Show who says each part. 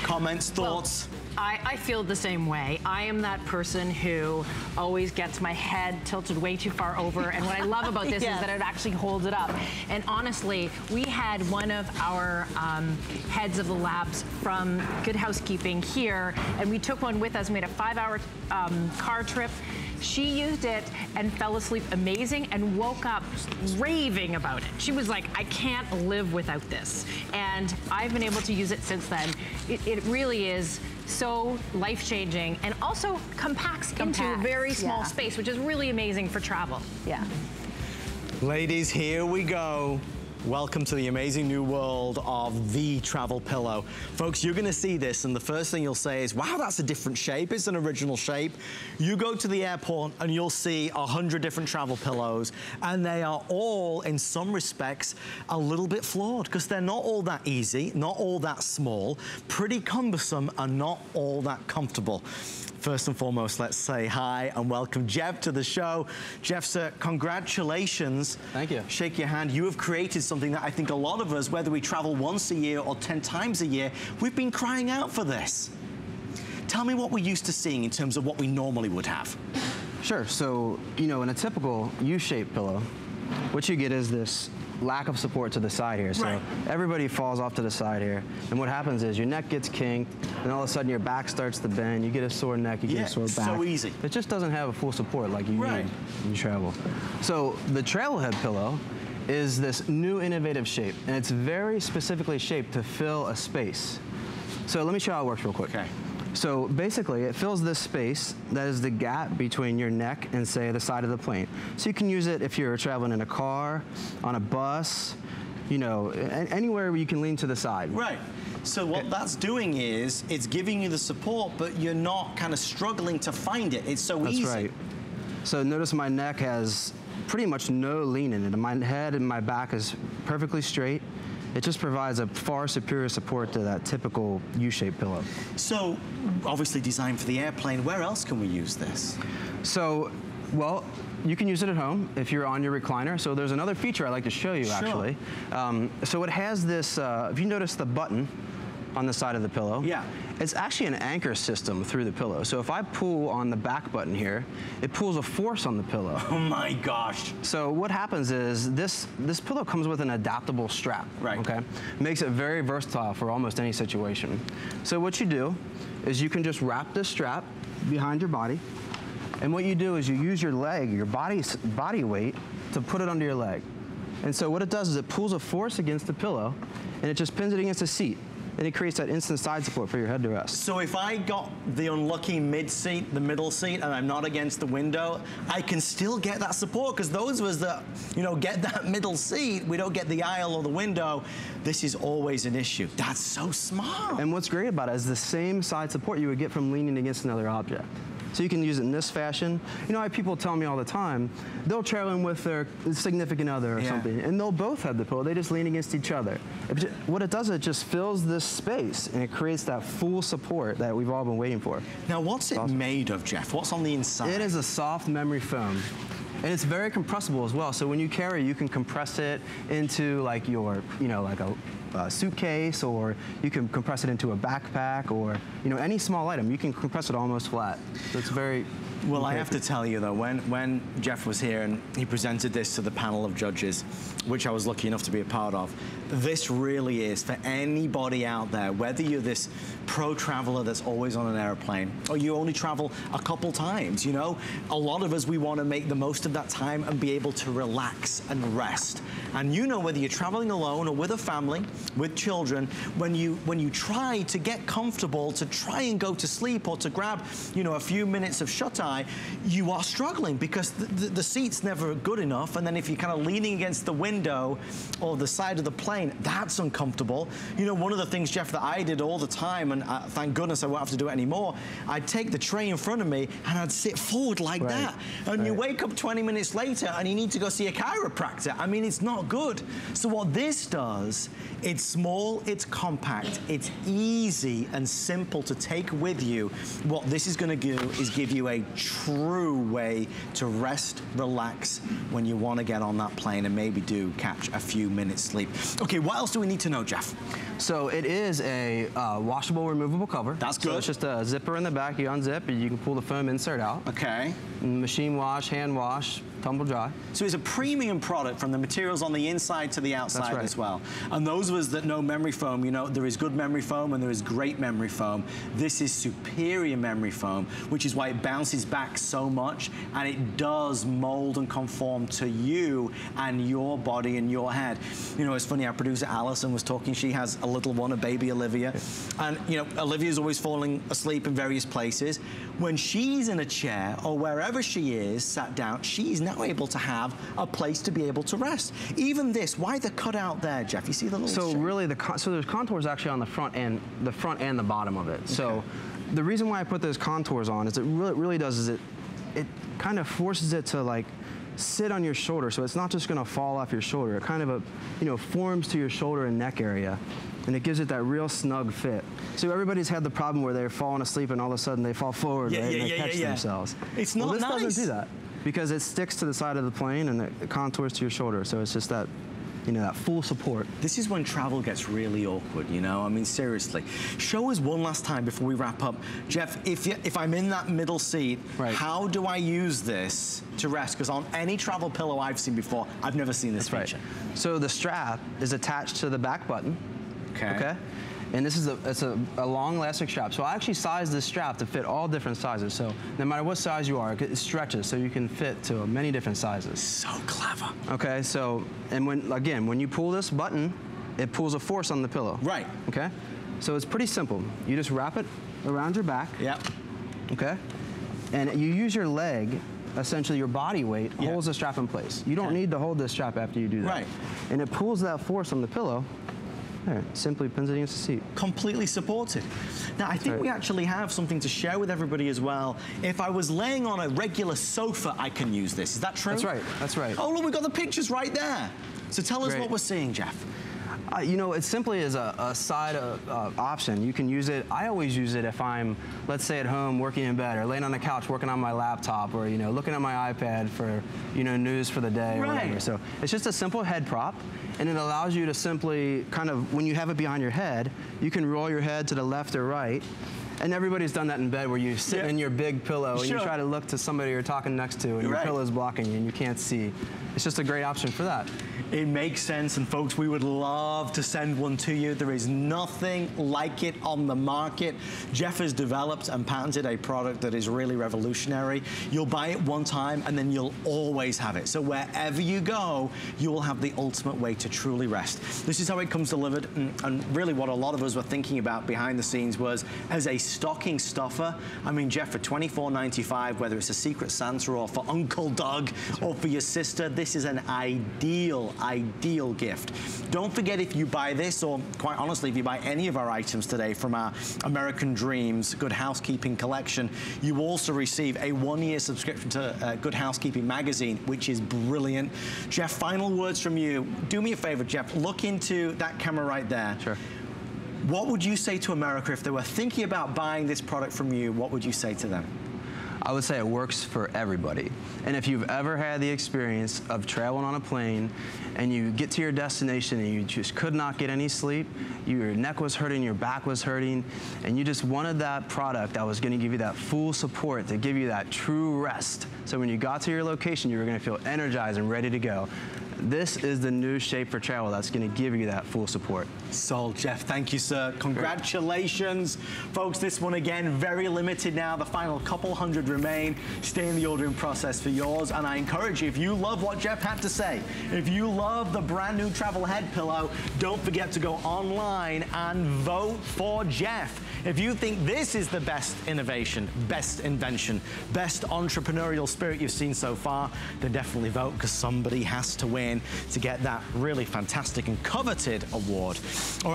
Speaker 1: comments, thoughts?
Speaker 2: Well, I feel the same way. I am that person who always gets my head tilted way too far over, and what I love about this is that it actually holds it up. And honestly, we had one of our heads of the labs from Good Housekeeping here, and we took one with us. We made a 5-hour car trip. She used it and fell asleep amazing and woke up raving about it. She was like, I can't live without this. And I've been able to use it since then. It really is so life-changing and also compacts into a very small space, which is really amazing for travel.
Speaker 3: Yeah.
Speaker 1: Ladies, here we go. Welcome to the amazing new world of the travel pillow. Folks, you're gonna see this and the first thing you'll say is, wow, that's a different shape. It's an original shape. You go to the airport and you'll see 100 different travel pillows, and they are all, in some respects, a little bit flawed because they're not all that easy, not all that small, pretty cumbersome, and not all that comfortable. First and foremost, let's say hi and welcome Jeff to the show. Jeff, sir, congratulations.
Speaker 4: Thank you.
Speaker 1: Shake your hand. You have created something that I think a lot of us, whether we travel once a year or 10 times a year, we've been crying out for this. Tell me what we're used to seeing in terms of what we normally would have.
Speaker 4: Sure, so, you know, in a typical U-shaped pillow, what you get is this lack of support to the side here. So everybody falls off to the side here. And what happens is your neck gets kinked, and all of a sudden your back starts to bend, you get a sore neck, you get a sore back.
Speaker 1: So easy.
Speaker 4: It just doesn't have a full support like you need when you travel. So the Trailhead pillow is this new innovative shape, and it's very specifically shaped to fill a space. So let me show you how it works real quick.
Speaker 1: Okay.
Speaker 4: So basically, it fills this space that is the gap between your neck and, say, the side of the plane. So you can use it if you're traveling in a car, on a bus, you know, anywhere where you can lean to the side.
Speaker 1: Right. So what that's doing is, it's giving you the support, but you're not kind of struggling to find it. It's so easy.
Speaker 4: That's right. So notice my neck has pretty much no lean in it. My head and my back is perfectly straight. It just provides a far superior support to that typical U-shaped pillow.
Speaker 1: So, obviously designed for the airplane, where else can we use this?
Speaker 4: So, well, you can use it at home if you're on your recliner. So there's another feature I'd like to show you, actually. So it has this, if you notice the button on the side of the pillow, it's actually an anchor system through the pillow. So if I pull on the back button here, it pulls a force on the pillow.
Speaker 1: Oh my gosh.
Speaker 4: So what happens is this pillow comes with an adaptable strap, okay? Makes it very versatile for almost any situation. So what you do is you can just wrap this strap behind your body, and what you do is you use your leg, your body weight, to put it under your leg. And so what it does is it pulls a force against the pillow, and it just pins it against the seat. And it creates that instant side support for your head to rest.
Speaker 1: So if I got the unlucky mid-seat, the middle seat, and I'm not against the window, I can still get that support, because those of us that, you know, get that middle seat, we don't get the aisle or the window, this is always an issue. That's so smart.
Speaker 4: And what's great about it is the same side support you would get from leaning against another object. So you can use it in this fashion. You know, I have people tell me all the time, they'll travel in with their significant other or something, and they'll both have the pillow, they just lean against each other. What it does, it just fills this space, and it creates that full support that we've all been waiting for.
Speaker 1: Now, what's it made of, Jeff? What's on the inside?
Speaker 4: It is a soft memory foam. And it's very compressible as well. So when you carry, you can compress it into like your, you know, like a suitcase, or you can compress it into a backpack, or, you know, any small item. You can compress it almost flat. So it's very...
Speaker 1: Well, I have to tell you though, when Jeff was here and he presented this to the panel of judges, which I was lucky enough to be a part of, this really is for anybody out there, whether you're this pro traveler that's always on an airplane, or you only travel a couple times, you know, a lot of us, we want to make the most of that time and be able to relax and rest. And you know, whether you're traveling alone or with a family, with children, when you try to get comfortable, to try and go to sleep, or to grab, you know, a few minutes of shut-eye, you are struggling because the seat's never good enough. And then if you're kind of leaning against the window or the side of the plane, that's uncomfortable. You know, one of the things, Jeff, that I did all the time, and thank goodness I won't have to do it anymore, I'd take the tray in front of me and I'd sit forward like that. And you wake up 20 minutes later and you need to go see a chiropractor. I mean, it's not good. So what this does, it's small, it's compact, it's easy and simple to take with you. What this is going to do is give you a true way to rest, relax when you want to get on that plane and maybe do catch a few minutes sleep. Okay, what else do we need to know, Jeff?
Speaker 4: So it is a washable, removable cover.
Speaker 1: That's good.
Speaker 4: So it's just a zipper in the back. You unzip and you can pull the foam insert out.
Speaker 1: Okay.
Speaker 4: Machine wash, hand wash, tumble dry.
Speaker 1: So it's a premium product from the materials on the inside to the outside as well. And those of us that know memory foam, you know, there is good memory foam and there is great memory foam. This is superior memory foam, which is why it bounces back so much and it does mold and conform to you and your body and your head. You know, it's funny, our producer Alison was talking, she has a little one, a baby Olivia. And, you know, Olivia's always falling asleep in various places. When she's in a chair or wherever she is sat down, she's now able to have a place to be able to rest. Even this, why the cutout there, Jeff? You see the little
Speaker 4: So
Speaker 1: shape?
Speaker 4: really, so there's contours actually on the front and the bottom of it. Okay. So the reason why I put those contours on is it really does is it kind of forces it to like sit on your shoulder, so it's not just going to fall off your shoulder. It kind of forms to your shoulder and neck area, and it gives it that real snug fit. So everybody's had the problem where they're falling asleep and all of a sudden they fall forward and they catch themselves.
Speaker 1: It's not
Speaker 4: this
Speaker 1: nice.
Speaker 4: doesn't do that because it sticks to the side of the plane and it contours to your shoulder. So it's just that, you know, that full support.
Speaker 1: This is when travel gets really awkward, you know? I mean, seriously. Show us one last time before we wrap up. Jeff, if I'm in that middle seat, how do I use this to rest? Because on any travel pillow I've seen before, I've never seen this feature.
Speaker 4: So the strap is attached to the back button. Okay. And this is it's a long elastic strap. So I actually sized this strap to fit all different sizes. So no matter what size you are, it stretches so you can fit to many different sizes.
Speaker 1: So clever.
Speaker 4: Okay, so, and when you pull this button, it pulls a force on the pillow.
Speaker 1: Right.
Speaker 4: Okay? So it's pretty simple. You just wrap it around your back.
Speaker 1: Yep.
Speaker 4: Okay? And you use your leg, essentially your body weight, holds the strap in place. You don't need to hold this strap after you do that.
Speaker 1: Right.
Speaker 4: And it pulls that force on the pillow. There, simply pins it against the seat.
Speaker 1: Completely supported. Now, I think we actually have something to share with everybody as well. If I was laying on a regular sofa, I can use this. Is that true?
Speaker 4: That's right. That's right.
Speaker 1: Oh, look, we've got the pictures right there. So tell us what we're seeing, Jeff.
Speaker 4: You know, it simply is a side option. You can use it. I always use it if I'm, let's say, at home working in bed or laying on the couch working on my laptop or, you know, looking at my iPad for, you know, news for the day or whatever. So it's just a simple head prop, and it allows you to simply kind of, when you have it behind your head, you can roll your head to the left or right. And everybody's done that in bed where you sit in your big pillow and you try to look to somebody you're talking next to and your pillow's blocking you and you can't see. It's just a great option for that.
Speaker 1: It makes sense, and folks, we would love to send one to you. There is nothing like it on the market. Jeff has developed and patented a product that is really revolutionary. You'll buy it one time and then you'll always have it. So wherever you go, you will have the ultimate way to truly rest. This is how it comes delivered, and really what a lot of us were thinking about behind the scenes was as a stocking stuffer. I mean, Jeff, for $24.95, whether it's a Secret Santa or for Uncle Doug or for your sister, this is an ideal gift. Don't forget, if you buy this, or quite honestly, if you buy any of our items today from our American Dreams Good Housekeeping collection, you also receive a 1-year subscription to Good Housekeeping magazine, which is brilliant. Jeff, final words from you. Do me a favor, Jeff, look into that camera right there.
Speaker 4: Sure.
Speaker 1: What would you say to America if they were thinking about buying this product from you? What would you say to them?
Speaker 4: I would say it works for everybody. And if you've ever had the experience of traveling on a plane and you get to your destination and you just could not get any sleep, your neck was hurting, your back was hurting, and you just wanted that product that was going to give you that full support, to give you that true rest. So when you got to your location, you were going to feel energized and ready to go. This is the new shape for travel that's going to give you that full support.
Speaker 1: Sold, Jeff. Thank you, sir. Congratulations. Folks, this one again, very limited now. The final couple hundred remain. Stay in the ordering process for yours. And I encourage you, if you love what Jeff had to say, if you love the brand new travel head pillow, don't forget to go online and vote for Jeff. If you think this is the best innovation, best invention, best entrepreneurial spirit you've seen so far, then definitely vote, because somebody has to win to get that really fantastic and coveted award. All right.